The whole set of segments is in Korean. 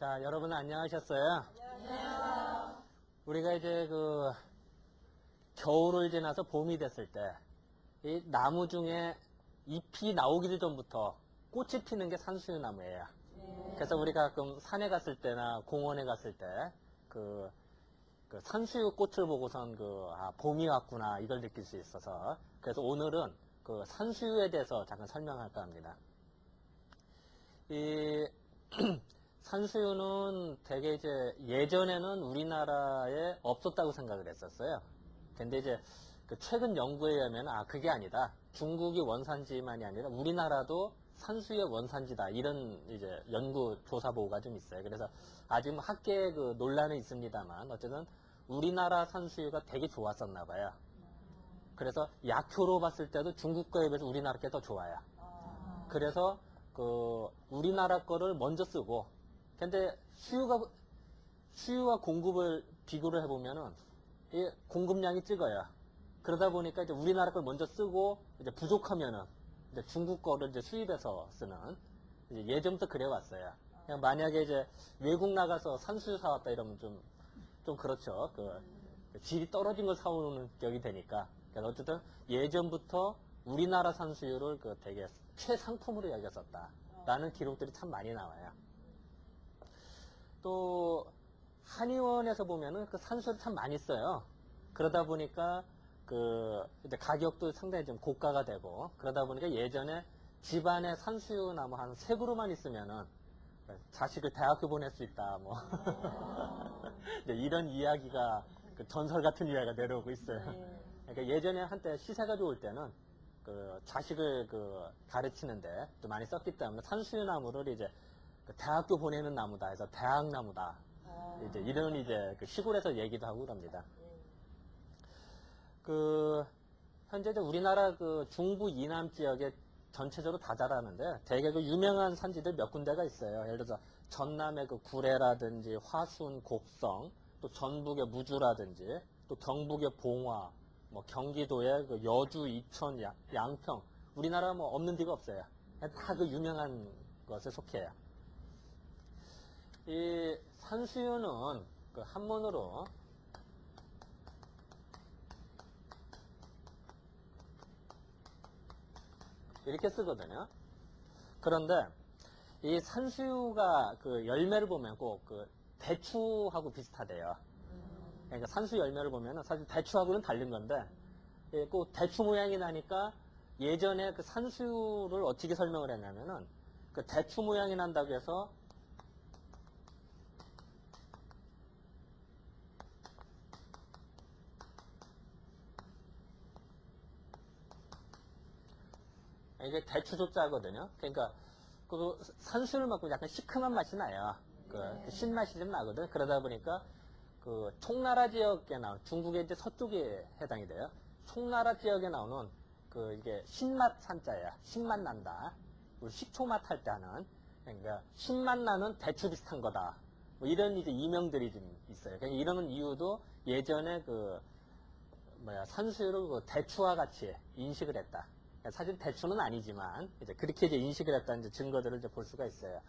자, 여러분 안녕하셨어요? 안녕하세요. 우리가 이제 겨울을 지나서 봄이 됐을 때, 이 나무 중에 잎이 나오기도 전부터 꽃이 피는 게 산수유 나무예요. 그래서 우리가 가끔 산에 갔을 때나 공원에 갔을 때, 그 산수유 꽃을 보고선 봄이 왔구나, 이걸 느낄 수 있어서. 그래서 오늘은 그 산수유에 대해서 잠깐 설명할까 합니다. 이, 산수유는 되게 이제 예전에는 우리나라에 없었다고 생각을 했었어요. 근데 이제 최근 연구에 의하면 그게 아니다. 중국이 원산지만이 아니라 우리나라도 산수유의 원산지다. 이런 이제 연구 조사 보고가 좀 있어요. 그래서 아직 학계에 논란은 있습니다만 어쨌든 우리나라 산수유가 되게 좋았었나 봐요. 그래서 약효로 봤을 때도 중국 거에 비해서 우리나라 게 더 좋아요. 그래서 우리나라 거를 먼저 쓰고, 근데 수유와 공급을 비교를 해보면은 이 공급량이 적어요. 그러다 보니까 이제 우리나라 걸 먼저 쓰고 이제 부족하면은 이제 중국 거를 이제 수입해서 쓰는, 이제 예전부터 그래왔어요. 그냥 만약에 이제 외국 나가서 산수유 사왔다 이러면 좀 그렇죠. 질이 떨어진 걸 사오는 격이 되니까. 그래서 어쨌든 예전부터 우리나라 산수유를 되게 최상품으로 여겼었다라는 기록들이 참 많이 나와요. 또 한의원에서 보면은 산수유를 참 많이 써요. 그러다 보니까 이제 가격도 상당히 좀 고가가 되고, 그러다 보니까 예전에 집안에 산수유 나무 한 3그루만 있으면은 자식을 대학교 보낼 수 있다, 뭐. 이런 이야기가, 전설 같은 이야기가 내려오고 있어요. 그러니까 예전에 한때 시세가 좋을 때는 자식을 가르치는데 또 많이 썼기 때문에 산수유 나무를 이제 대학교 보내는 나무다 해서 대학나무다. 이제 이런 이제 시골에서 얘기도 하고 그럽니다. 현재 우리나라 중부 이남 지역에 전체적으로 다 자라는데 되게 유명한 산지들 몇 군데가 있어요. 예를 들어서 전남의 구례라든지 화순, 곡성, 또 전북의 무주라든지, 또 경북의 봉화, 뭐 경기도의 여주, 이천, 양평, 우리나라 뭐 없는 데가 없어요. 다 유명한 것에 속해요. 이 산수유는 한문으로 이렇게 쓰거든요. 그런데 이 산수유가 열매를 보면 꼭 대추하고 비슷하대요. 그러니까 산수 열매를 보면 사실 대추하고는 다른 건데, 꼭 대추 모양이 나니까 예전에 산수유를 어떻게 설명을 했냐면은 대추 모양이 난다고 해서 이게 대추조자거든요. 그러니까 산수유를 먹고 약간 시큼한 맛이 나요. 신맛이 좀 나거든. 그러다 보니까 총나라 지역에 나온, 중국의 이제 서쪽에 해당이 돼요. 총나라 지역에 나오는 이게 신맛 산자예요. 신맛 난다. 우리 식초맛 할 때 하는, 그러니까 신맛 나는 대추 비슷한 거다. 뭐 이런 이제 이명들이 좀 있어요. 그러니까 이러는 이유도 예전에 산수유를 대추와 같이 인식을 했다. 사실 대추는 아니지만 이제 그렇게 이제 인식을 했다는 이제 증거들을 이제 볼 수가 있어요.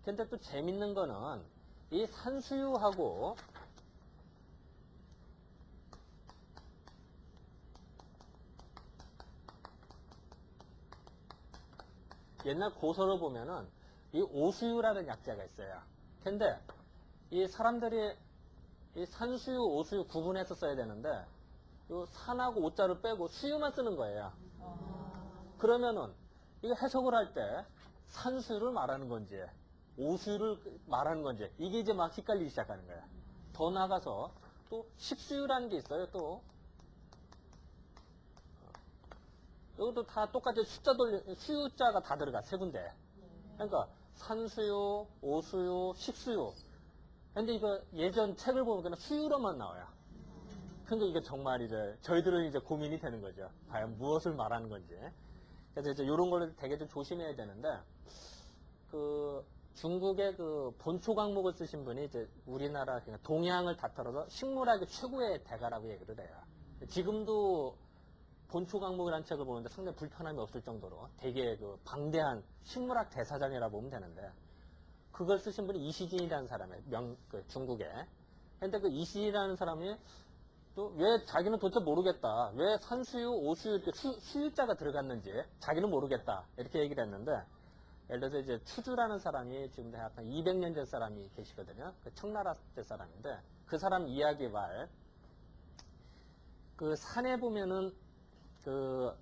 근데 또 재밌는 거는 이 산수유하고 옛날 고서를 보면은 이 오수유라는 약자가 있어요. 근데 이 사람들이 이 산수유, 오수유 구분해서 써야 되는데 이 산하고 오자를 빼고 수유만 쓰는 거예요. 그러면은 이거 해석을 할 때 산수유를 말하는 건지 오수유를 말하는 건지 이게 이제 막 헷갈리기 시작하는 거야. 더 나가서 또 식수유라는 게 있어요. 또 이것도 다 똑같이 수유자가 다 들어가, 3군데. 그러니까 산수유, 오수유, 식수유. 근데 이거 예전 책을 보면 그냥 수유로만 나와요. 근데 이게 정말 이제 저희들은 이제 고민이 되는 거죠. 과연 무엇을 말하는 건지. 그래서 이제 이런 걸 되게 좀 조심해야 되는데, 중국의 본초 강목을 쓰신 분이 이제 우리나라, 그냥 동양을 다 털어서 식물학의 최고의 대가라고 얘기를 해요. 지금도 본초 강목이라는 책을 보는데 상당히 불편함이 없을 정도로 되게 방대한 식물학 대사전이라 보면 되는데, 그걸 쓰신 분이 이시진이라는 사람이에요. 중국에. 근데 그 이시진이라는 사람이 또 왜 자기는 도대체 모르겠다. 왜 산수유, 오수유 이렇게 수유자가 들어갔는지 자기는 모르겠다. 이렇게 얘기를 했는데, 예를 들어서 이제 추주라는 사람이 지금 약간 200년 전 사람이 계시거든요. 그 청나라 때 사람인데, 그 사람 이야기 말, 그 산에 보면은 그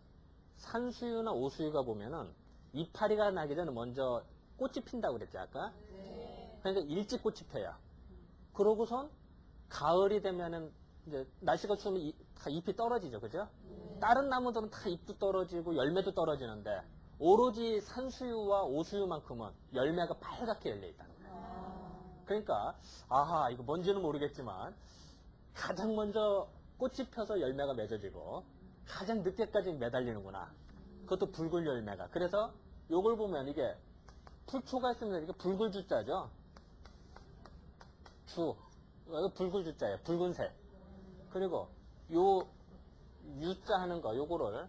산수유나 오수유가 보면은 이파리가 나기 전에 먼저 꽃이 핀다고 그랬지 아까? 그러니까 일찍 꽃이 펴요. 그러고선 가을이 되면은 이제 날씨가 추우면 다 잎이 떨어지죠, 그죠? 다른 나무들은 다 잎도 떨어지고 열매도 떨어지는데 오로지 산수유와 오수유만큼은 열매가 빨갛게 열려 있다는 거예요. 그러니까 아하 이거 뭔지는 모르겠지만 가장 먼저 꽃이 펴서 열매가 맺어지고 가장 늦게까지 매달리는구나. 그것도 붉은 열매가. 그래서 요걸 보면 이게 풀초가 있으면 이게 붉은 주자죠. 주. 이거 붉은 주자예요. 붉은색. 그리고 요 유자 하는 거 요거를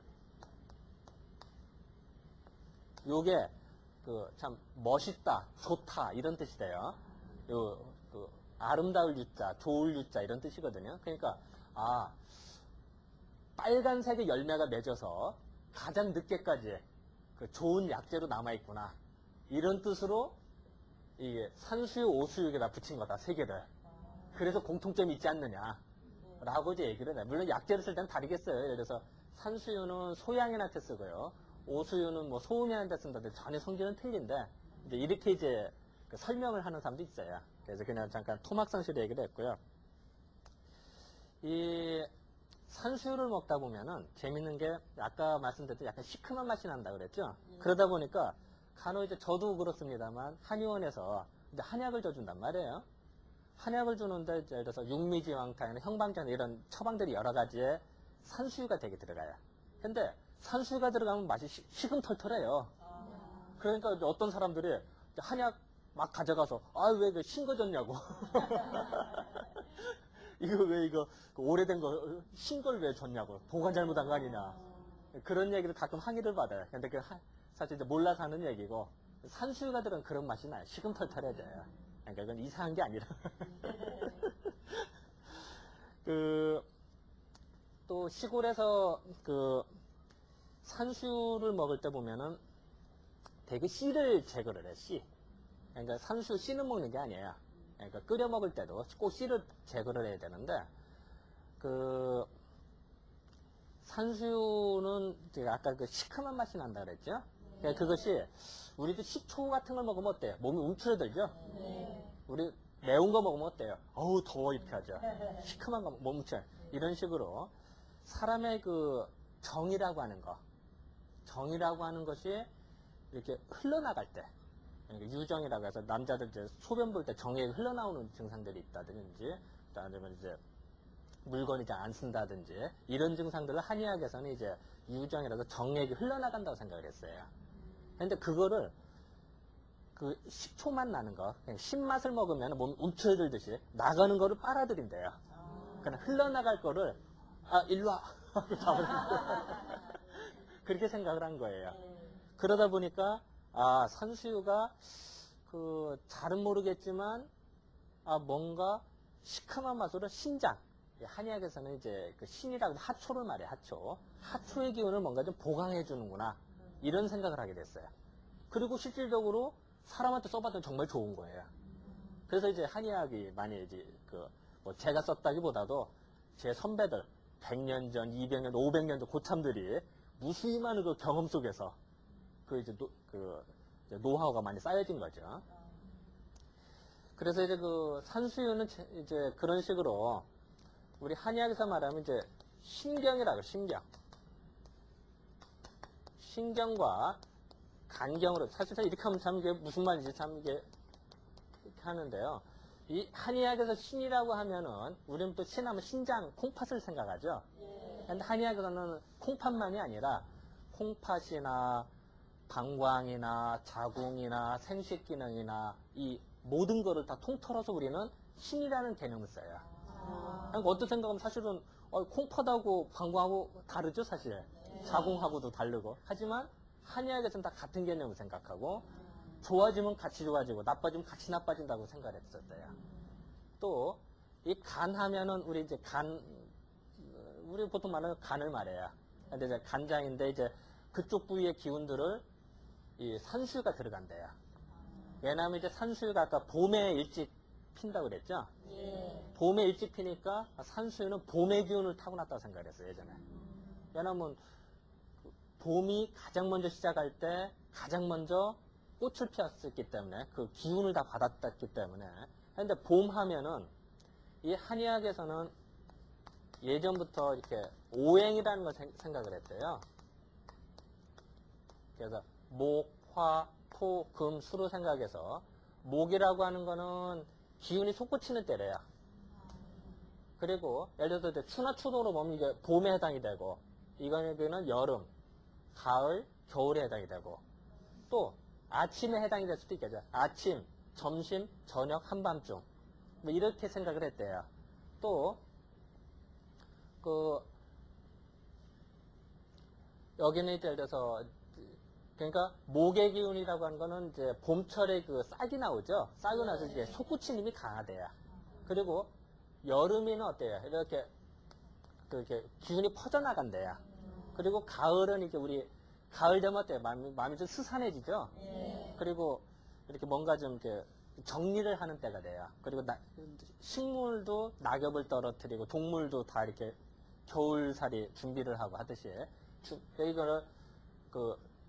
요게 그 참 멋있다, 좋다 이런 뜻이 돼요. 요 그 아름다울 유자, 좋을 유자 이런 뜻이거든요. 그러니까 아 빨간색의 열매가 맺어서 가장 늦게까지 그 좋은 약재로 남아있구나. 이런 뜻으로 이게 산수유, 오수유에다 붙인 거다, 세 개를. 그래서 공통점이 있지 않느냐. 라고 이제 얘기를 해. 물론 약재를 쓸 때는 다르겠어요. 예를 들어서 산수유는 소양인한테 쓰고요. 오수유는 뭐 소음인한테 쓴다는데 전혀 성질은 틀린데, 이제 이렇게 이제 그 설명을 하는 사람도 있어요. 그래서 그냥 잠깐 토막상식으로 얘기를 했고요. 이 산수유를 먹다 보면은 재밌는 게 아까 말씀드렸듯이 약간 시큼한 맛이 난다 그랬죠. 그러다 보니까 간혹 이제 저도 그렇습니다만 한의원에서 이제 한약을 줘준단 말이에요. 한약을 주는데 예를 들어서 육미지왕탕이나 형방전 이런 처방들이 여러 가지에 산수유가 되게 들어가요. 근데 산수유가 들어가면 맛이 시금털털해요. 그러니까 어떤 사람들이 한약 막 가져가서 아 왜 그 신 거 줬냐고. 이거 왜 이거 오래된 거 신 걸 왜 줬냐고. 보관 잘못한 거 아니냐. 그런 얘기를 가끔 항의를 받아요. 근데 그 사실 이제 몰라서 하는 얘기고 산수유가 들은 그런 맛이 나요. 시금털털해져요. 그러니까 이건 이상한 게 아니라. 또 시골에서 그 산수유를 먹을 때 보면은 되게 씨를 제거를 해, 씨. 그러니까 산수유 씨는 먹는 게 아니에요. 그러니까 끓여 먹을 때도 꼭 씨를 제거를 해야 되는데, 그 산수유는 제가 아까 그 시큼한 맛이 난다 그랬죠? 그러니까 그것이 우리도 식초 같은 걸 먹으면 어때요? 몸이 움츠러들죠? 우리 매운 거 먹으면 어때요? 어우 더워 이렇게 하죠. 시큼한 거 몸 움츠러. 이런 식으로 사람의 그 정이라고 하는 거, 정이라고 하는 것이 이렇게 흘러나갈 때, 그러니까 유정이라고 해서 남자들 이제 소변 볼 때 정에 흘러나오는 증상들이 있다든지, 아니면 이제 물건이 잘 안 쓴다든지 이런 증상들을 한의학에서는 이제 유정이라서 정액이 흘러나간다고 생각을 했어요. 근데 그거를 그 식초만 나는 거, 그냥 신맛을 먹으면 몸이 움츠러들듯이 나가는 거를 빨아들인대요. 그냥 흘러나갈 거를 일로 와 하고 잡아들는 그렇게 생각을 한 거예요. 그러다 보니까 산수유가 그 잘은 모르겠지만 뭔가 시큼한 맛으로 신장, 한의학에서는 이제 그 신이라고 하초를 말해요. 하초의 기운을 뭔가 좀 보강해 주는구나 이런 생각을 하게 됐어요. 그리고 실질적으로 사람한테 써봤더니 정말 좋은 거예요. 그래서 이제 한의학이 많이 이제 뭐 제가 썼다기보다도 제 선배들 100년 전, 200년, 500년 전 고참들이 무수히 많은 그 경험 속에서 이제 노하우가 많이 쌓여진 거죠. 그래서 이제 그 산수유는 이제 그런 식으로 우리 한의학에서 말하면 이제 신경이라고, 신경과 간경으로, 사실상 이렇게 하면 참 이게 무슨 말인지 참 이게 이렇게 하는데요. 이 한의학에서 신이라고 하면은 우리는 또 신하면 신장, 콩팥을 생각하죠. 근데 한의학에서는 콩팥만이 아니라 콩팥이나 방광이나 자궁이나 생식 기능이나 이 모든 거를 다 통틀어서 우리는 신이라는 개념을 써요. 그러니까 어떤 생각하면 사실은 콩팥하고 방광하고 다르죠, 사실. 자궁하고도 다르고. 하지만 한의학에서는 다 같은 개념을 생각하고, 좋아지면 같이 좋아지고 나빠지면 같이 나빠진다고 생각을 했었어요. 또 이 간 하면은 우리 이제 우리 보통 말하는 간을 말해요. 근데 이제 간장인데 이제 그쪽 부위의 기운들을 이 산수유가 들어간대요. 왜냐하면 이제 산수유가 아까 봄에 일찍 핀다고 그랬죠? 봄에 일찍 피니까 산수유는 봄의 기운을 타고났다고 생각을 했어요, 예전에. 왜냐하면 봄이 가장 먼저 시작할 때 가장 먼저 꽃을 피웠기 때문에 그 기운을 다 받았기 때문에. 근데 봄 하면은 이 한의학에서는 예전부터 이렇게 오행이라는 걸 생각을 했대요. 그래서 목, 화, 토, 금, 수로 생각해서 목이라고 하는 거는 기운이 솟구치는 때래요. 그리고 예를 들어서 이제 추나 추동으로 보면 이게 봄에 해당이 되고 이거는 여름, 가을, 겨울에 해당이 되고 또 아침에 해당이 될 수도 있겠죠. 아침, 점심, 저녁, 한밤중 뭐 이렇게 생각을 했대요. 또 여기는 이제 예를 들어서 그러니까 목의 기운이라고 하는 거는 이제 봄철에 그 싹이 나오죠. 싹이 나서 이제 솟구친 힘이 강하대요. 그리고 여름에는 어때요? 이렇게 기운이 퍼져나간대요. 그리고 가을은 이제 우리 가을 되면 어때요? 마음이 좀 스산해지죠. 그리고 이렇게 뭔가 좀 이렇게 정리를 하는 때가 돼요. 그리고 식물도 낙엽을 떨어뜨리고 동물도 다 이렇게 겨울살이 준비를 하고 하듯이 이거를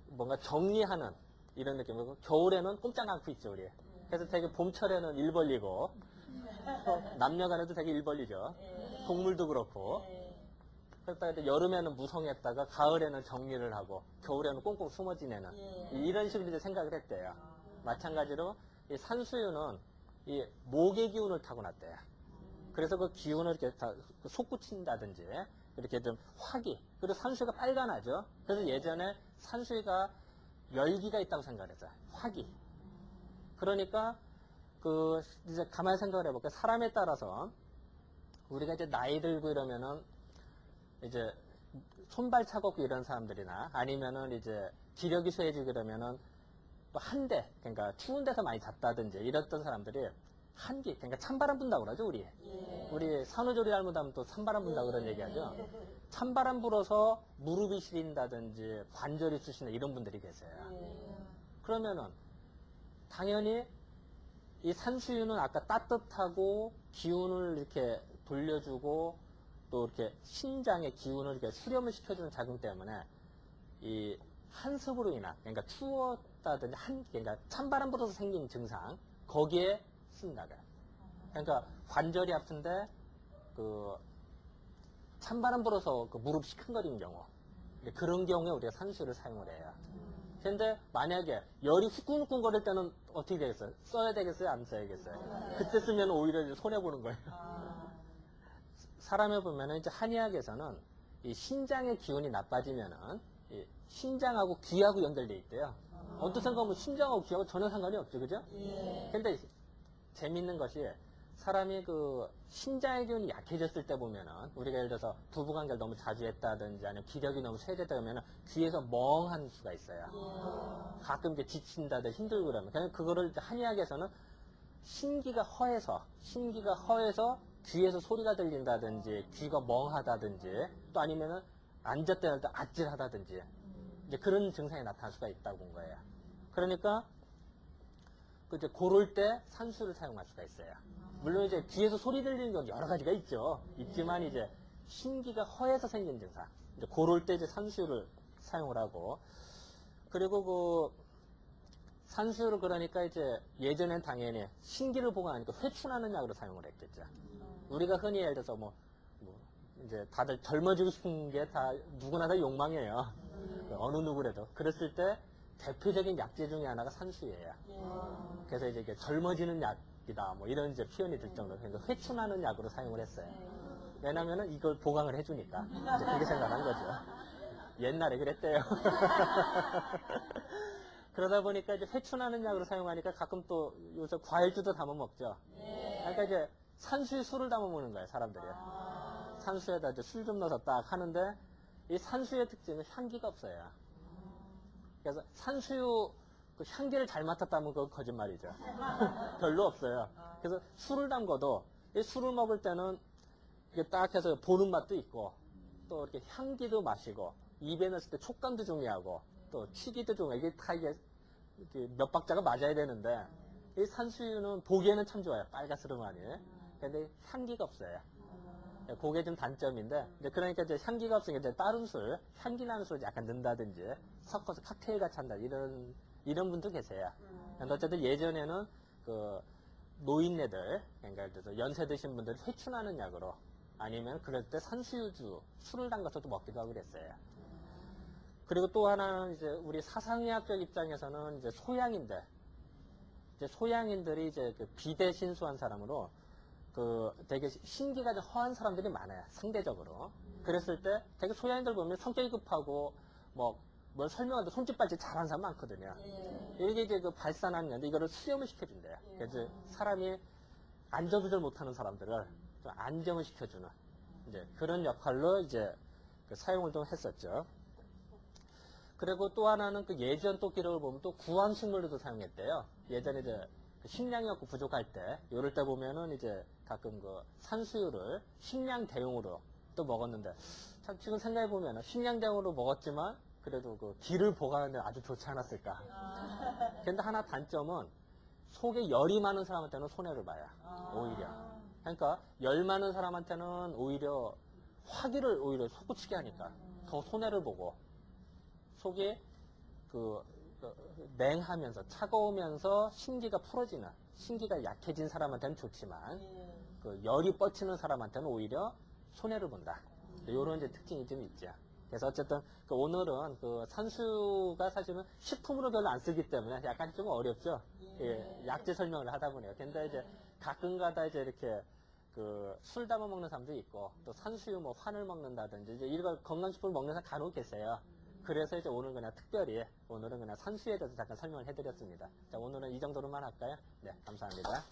뭔가 정리하는 이런 느낌이고 겨울에는 꼼짝 않고 있죠 우리. 그래서 되게 봄철에는 일 벌리고 남녀간에도 되게 일 벌리죠. 동물도 그렇고. 그랬다가 여름에는 무성했다가 가을에는 정리를 하고 겨울에는 꽁꽁 숨어 지내는 이런 식으로 이제 생각을 했대요. 마찬가지로 이 산수유는 이 목의 기운을 타고났대요. 그래서 그 기운을 이렇게 다 솟구친다든지 이렇게 좀 화기. 그리고 산수유가 빨간하죠. 그래서 예전에 산수유가 열기가 있다고 생각을 했어요. 화기. 그러니까 이제 가만히 생각을 해볼게요. 사람에 따라서 우리가 이제 나이 들고 이러면은 이제 손발 차갑고 이런 사람들이나 아니면은 이제 기력이 쇠해지고 이러면은 또 한대, 그러니까 추운 데서 많이 잤다든지 이랬던 사람들이 한기, 그러니까 찬바람 분다고 그러죠, 우리. 우리 산후조리 잘못하면 또 찬바람 분다고 그런 얘기하죠. 찬바람 불어서 무릎이 시린다든지 관절이 쑤시는 이런 분들이 계세요. 그러면은 당연히 이 산수유는 아까 따뜻하고 기운을 이렇게 돌려주고 또 이렇게 신장의 기운을 이렇게 수렴을 시켜주는 작용 때문에 이 한습으로 인한, 그러니까 추웠다든지 그러니까 찬바람 불어서 생긴 증상, 거기에 쓴다고요. 그러니까 관절이 아픈데 찬바람 불어서 무릎 시큰거리는 경우, 그런 경우에 우리가 산수유를 사용을 해요. 근데 만약에 열이 후끈후끈 거릴 때는 어떻게 되겠어요? 써야 되겠어요? 안 써야겠어요? 그때 쓰면 오히려 손해보는 거예요. 사람에 보면은 이제 한의학에서는 이 신장의 기운이 나빠지면은 이 신장하고 귀하고 연결돼 있대요. 어떤 생각하면 신장하고 귀하고 전혀 상관이 없죠, 그죠? 근데 재밌는 것이 사람이 신장의 기운이 약해졌을 때 보면은 우리가 예를 들어서 부부관계를 너무 자주 했다든지 아니면 기력이 너무 쇠해졌다 그러면은 귀에서 멍한 수가 있어요. 가끔 이제 지친다든지 힘들고 그러면 그거를 이제 한의학에서는 신기가 허해서 귀에서 소리가 들린다든지 귀가 멍하다든지 또 아니면은 앉았다 일어날 때 아찔하다든지 이제 그런 증상이 나타날 수가 있다고 본 거예요. 그러니까 이제 그럴 때 산수를 사용할 수가 있어요. 물론 이제 귀에서 소리 들리는 건 여러 가지가 있지만 이제 신기가 허해서 생긴 증상 이제 그럴 때 이제 산수를 사용을 하고 그리고 산수유를 그러니까 이제 예전엔 당연히 신기를 보강하니까 회춘하는 약으로 사용을 했겠죠. 우리가 흔히 예를 들어서 이제 다들 젊어지고 싶은 게 다 누구나 다 욕망이에요. 어느 누구라도. 그랬을 때 대표적인 약재 중에 하나가 산수유예요. 그래서 이제 젊어지는 약이다 이런 이제 표현이 들 정도로 그러니까 회춘하는 약으로 사용을 했어요. 왜냐면은 이걸 보강을 해주니까 이제 그렇게 생각한 거죠. 옛날에 그랬대요. 그러다 보니까 이제 회춘하는 약으로 사용하니까 가끔 또 요새 과일주도 담아 먹죠. 그러니까 이제 산수유 술을 담아 먹는 거예요, 사람들이. 산수유에다 이제 술 좀 넣어서 딱 하는데 이 산수유의 특징은 향기가 없어요. 그래서 산수유 그 향기를 잘 맡았다면 그건 거짓말이죠. 별로 없어요. 그래서 술을 담궈도 이 술을 먹을 때는 이게 딱 해서 보는 맛도 있고 또 이렇게 향기도 마시고 입에 넣었을 때 촉감도 중요하고 또 튀기도 중요하고 이게 다 이게 몇 박자가 맞아야 되는데 이 산수유는 보기에는 참 좋아요. 빨갛스름하니. 근데 향기가 없어요. 그게 좀 단점인데 이제 그러니까 이제 향기가 없으니까 이제 다른 술, 향기 나는 술 약간 넣는다든지 섞어서 칵테일 같이 한다 이런 분도 계세요. 근데 어쨌든 예전에는 그 노인네들, 그러니까 그래서 연세 드신 분들 회춘하는 약으로 아니면 그럴 때 산수유주 술을 담가서도 먹기도 하고 그랬어요. 그리고 또 하나는 이제 우리 사상의학적 입장에서는 이제 소양인들, 이제 소양인들이 이제 그 비대신수한 사람으로 그 되게 신기가 좀 허한 사람들이 많아요. 상대적으로. 그랬을 때 되게 소양인들 보면 성격이 급하고 뭘 설명하는데 손짓발짓 잘하는 사람 많거든요. 이게 이제 그 발산하는 건데 이거를 수렴을 시켜준대요. 그래서 사람이 안전조절 못하는 사람들을 좀 안정을 시켜주는 이제 그런 역할로 이제 그 사용을 좀 했었죠. 그리고 또 하나는 그 예전 또 기록을 보면 또 구황식물로도 사용했대요. 예전에 이제 그 식량이 없고 부족할 때, 이럴 때 보면은 이제 가끔 그 산수유를 식량 대용으로 또 먹었는데, 참 지금 생각해 보면은 식량 대용으로 먹었지만 그래도 그 기를 보관하는데 아주 좋지 않았을까. 근데 하나 단점은 속에 열이 많은 사람한테는 손해를 봐요. 오히려. 그러니까 열 많은 사람한테는 오히려 화기를 오히려 솟구치게 하니까 더 손해를 보고 속에 냉하면서 차가우면서 신기가 풀어지는 신기가 약해진 사람한테는 좋지만 그 열이 뻗치는 사람한테는 오히려 손해를 본다. 이런 이제 특징이 좀 있죠. 그래서 어쨌든 그 오늘은 그 산수가 사실은 식품으로 별로 안 쓰기 때문에 약간 좀 어렵죠. 예, 약재 설명을 하다 보니까. 근데 이제 가끔가다 이제 이렇게 그 술 담아 먹는 사람도 있고 또 산수유 뭐 환을 먹는다든지 이제 이런 건강식품을 먹는 사람 간혹 계세요. 그래서 이제 오늘 그냥 특별히 오늘은 그냥 산수유에 대해서 잠깐 설명을 해드렸습니다. 자, 오늘은 이 정도로만 할까요? 네, 감사합니다.